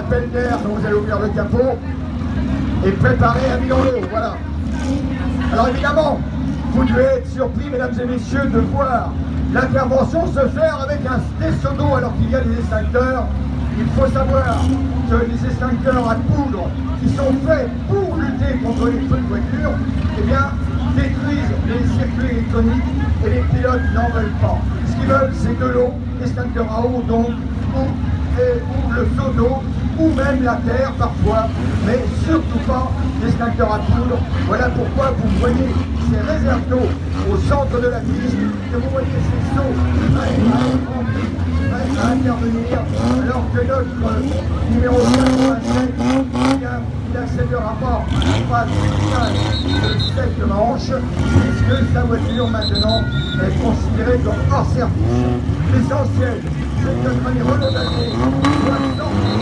appel d'air dont vous allez ouvrir le capot et préparer à 1000 €. Voilà. Alors évidemment, vous devez être surpris, mesdames et messieurs, de voir l'intervention se faire avec des seaux d'eau alors qu'il y a des extincteurs. Il faut savoir que les extincteurs à poudre qui sont faits pour lutter contre les feux de voiture, eh bien, détruisent les circuits électroniques et les pilotes n'en veulent pas. Ce qu'ils veulent, c'est de l'eau, extincteur à eau donc, ou le seau d'eau, ou même la terre parfois, mais surtout pas l'extincteur à poudre. Voilà pourquoi vous voyez ces réserves d'eau au centre de la piste, que vous voyez ces seaux à intervenir, alors que notre numéro 87, il n'accédera pas à 7 manches, puisque sa voiture maintenant est considérée comme hors service. L'essentiel, c'est que notre ami Renaud Dacier soit sorti.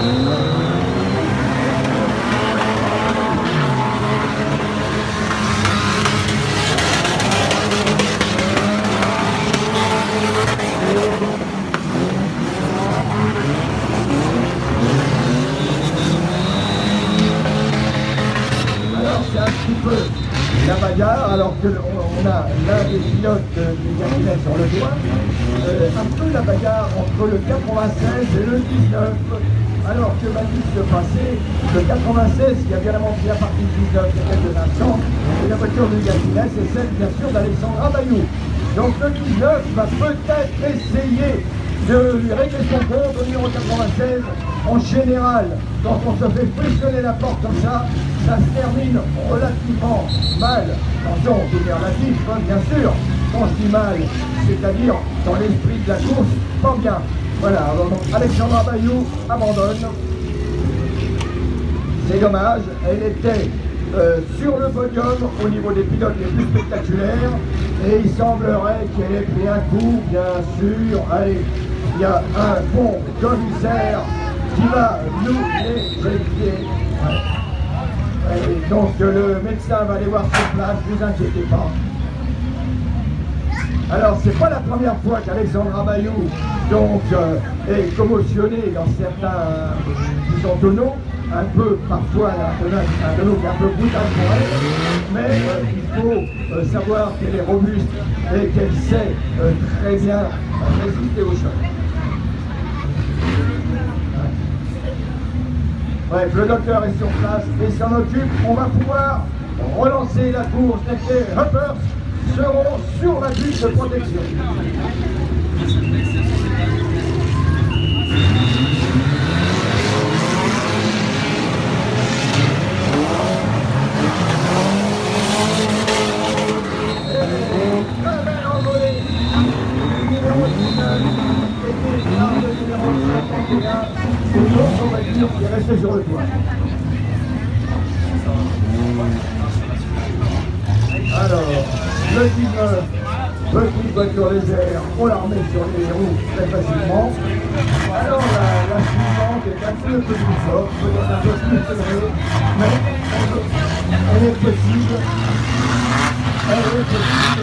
C'est un petit peu la bagarre, alors qu'on a l'un des pilotes du Gatinet sur le toit, un peu la bagarre entre le 96 et le 19, alors que va vite se passer le 96 qui a bien avancé la partie du 19 il y a quelques instants, et la voiture du Gatinet, c'est celle bien sûr d'Alexandra Bayou. Donc le 19 va peut-être essayer de lui régler son compte au numéro 96. En général, quand on se fait frictionner la porte comme ça se termine relativement mal. Attention, tout est relatif, hein, bien sûr. Quand je dis mal, c'est-à-dire dans l'esprit de la course, pas bien. Voilà, donc Alexandra Bayou abandonne. C'est dommage, elle était sur le podium au niveau des pilotes les plus spectaculaires et il semblerait qu'elle ait pris un coup, bien sûr. Allez, il y a un bon commissaire qui va nous l'éjecter. Donc le médecin va aller voir sur place, ne vous inquiétez pas. Alors c'est pas la première fois qu'Alexandra Bayou donc, est commotionnée dans certains tonneaux, un peu parfois un tonneau qui est un peu brutal pour elle, mais il faut savoir qu'elle est robuste et qu'elle sait très bien résister au choc. Bref, le docteur est sur place et s'en occupe. On va pouvoir relancer la course. Les Hoppers seront sur la bûche de protection. Qui est resté sur le toit. Alors, le 19, petite voiture légère, on la remet sur les roues très facilement. Alors la suivante est un peu plus forte, peut-être un peu plus serrée, mais elle est possible. Elle est possible.